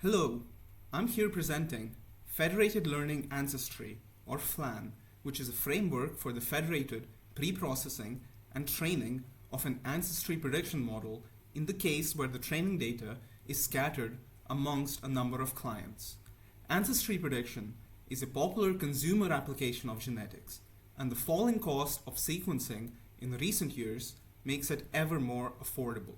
Hello, I'm here presenting Federated Learning Ancestry, or FLAN, which is a framework for the federated pre-processing and training of an ancestry prediction model in the case where the training data is scattered amongst a number of clients. Ancestry prediction is a popular consumer application of genetics, and the falling cost of sequencing in recent years makes it ever more affordable.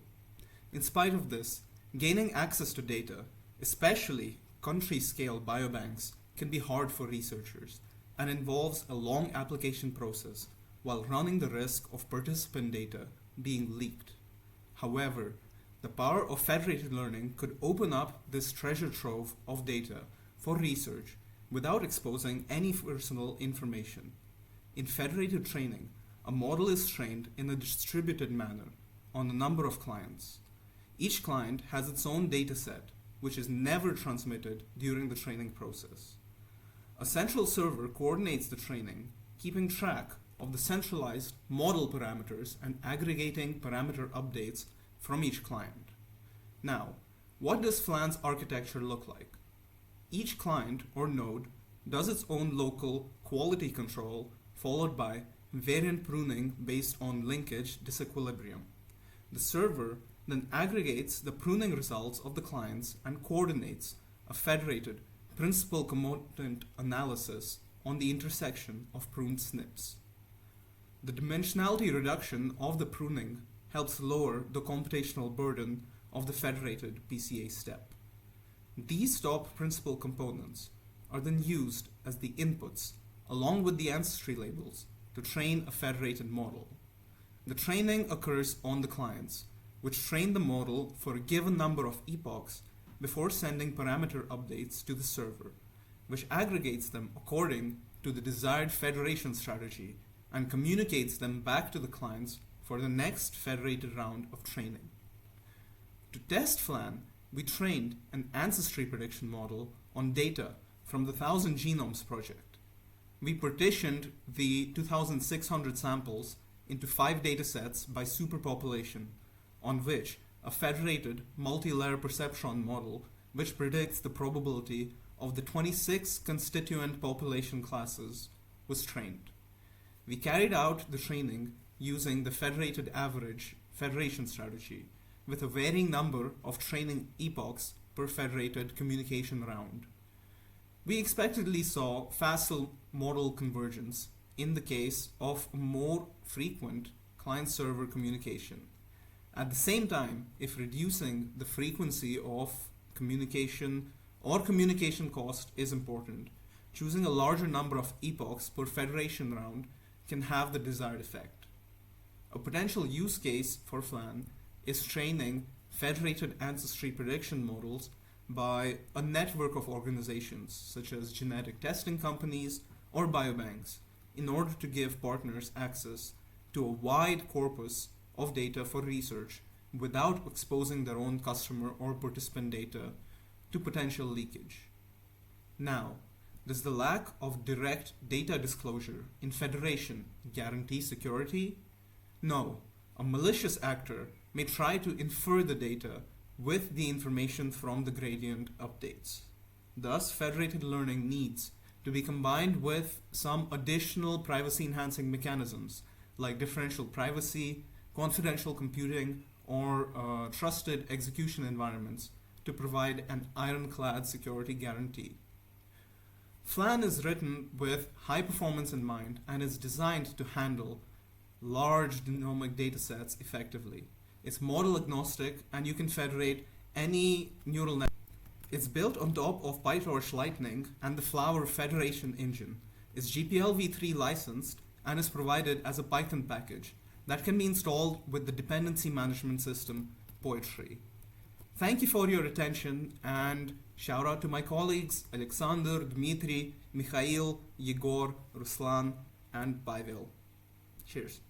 In spite of this, gaining access to data, especially country-scale biobanks, can be hard for researchers and involves a long application process while running the risk of participant data being leaked. However, the power of federated learning could open up this treasure trove of data for research without exposing any personal information. In federated training, a model is trained in a distributed manner on a number of clients. Each client has its own dataset, which is never transmitted during the training process. A central server coordinates the training, keeping track of the centralized model parameters and aggregating parameter updates from each client. Now, what does FLAN's architecture look like? Each client or node does its own local quality control, followed by variant pruning based on linkage disequilibrium. The server then aggregates the pruning results of the clients and coordinates a federated principal component analysis on the intersection of pruned SNPs. The dimensionality reduction of the pruning helps lower the computational burden of the federated PCA step. These top principal components are then used as the inputs along with the ancestry labels to train a federated model. The training occurs on the clients, which train the model for a given number of epochs before sending parameter updates to the server, which aggregates them according to the desired federation strategy and communicates them back to the clients for the next federated round of training. To test FLAN, we trained an ancestry prediction model on data from the 1000 Genomes project. We partitioned the 2,600 samples into 5 datasets by superpopulation, on which a federated multi-layer perceptron model which predicts the probability of the 26 constituent population classes was trained. We carried out the training using the federated average federation strategy with a varying number of training epochs per federated communication round. We expectedly saw faster model convergence in the case of more frequent client-server communication. At the same time, if reducing the frequency of communication or communication cost is important, choosing a larger number of epochs per federation round can have the desired effect. A potential use case for FLAN is training federated ancestry prediction models by a network of organizations such as genetic testing companies or biobanks in order to give partners access to a wide corpus of data for research without exposing their own customer or participant data to potential leakage. Now, does the lack of direct data disclosure in federation guarantee security? No. A malicious actor may try to infer the data with the information from the gradient updates. Thus, federated learning needs to be combined with some additional privacy-enhancing mechanisms like differential privacy, confidential computing, or trusted execution environments to provide an ironclad security guarantee. FLAN is written with high performance in mind and is designed to handle large genomic datasets effectively. It's model agnostic and you can federate any neural network. It's built on top of PyTorch Lightning and the Flower Federation engine. It's GPL v3 licensed and is provided as a Python package that can be installed with the dependency management system Poetry. Thank you for your attention, and shout out to my colleagues Alexander, Dmitry, Mikhail, Yegor, Ruslan, and Pavel. Cheers.